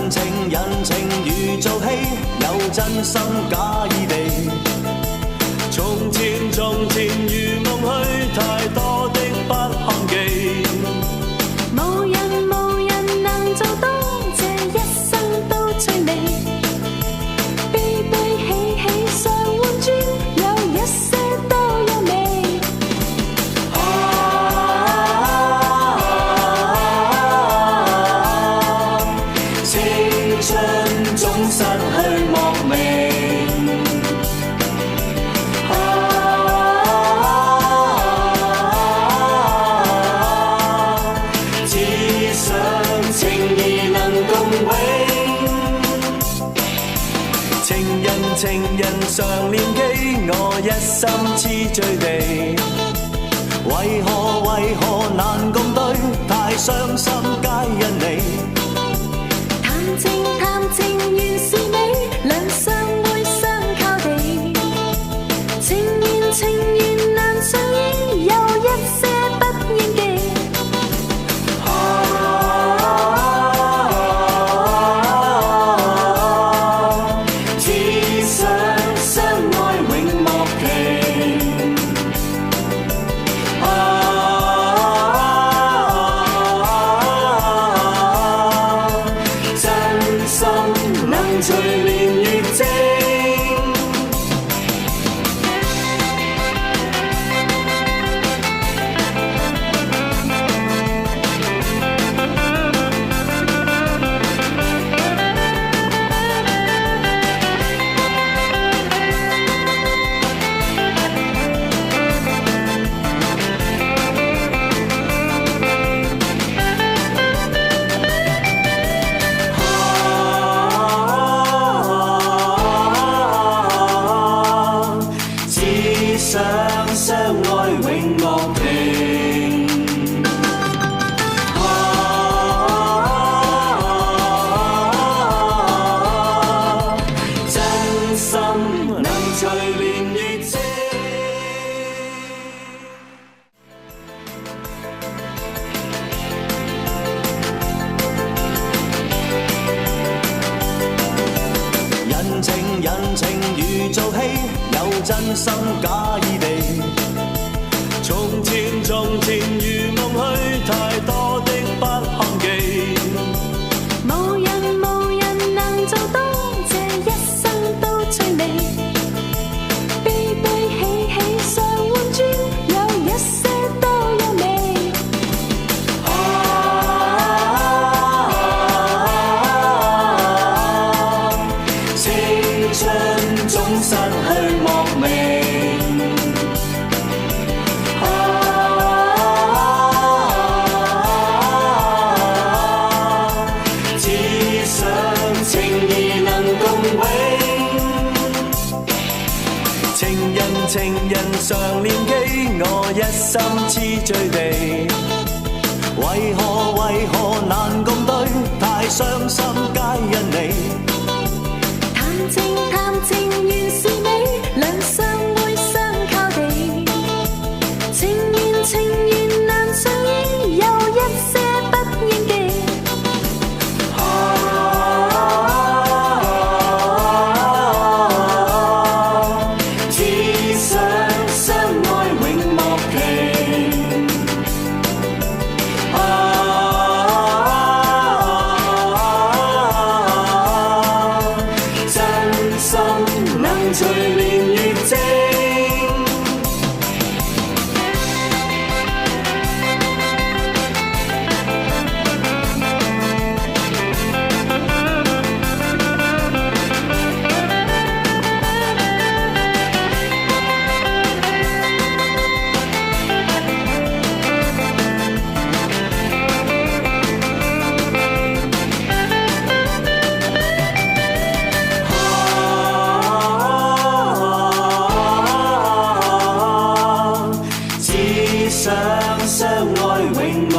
人情如做戲，有真心假意地。從前如夢去，太多的不堪記。無人能做到，這一生都趣味。悲悲喜喜常換轉，有一些都有味。青春總失去莫名。情人常念記，我一心痴醉地。為何難共對？太傷心皆因你。談情原是美，兩相會相靠地。情緣難相依，有一些不應記。相愛永莫停，真心能隨年月靜。人情如做戲，有真心假意地。從前如夢去，太多的不堪記。無人能做到，這一生都趣味。悲悲喜喜常換轉，有一些都有味。青春總失去莫名。情人常念記，我一心痴醉地。為何難共對？太傷心皆因你。談情原是美，兩相會相靠地。情緣難相依，有一些不應記。隨年月靜。相愛永莫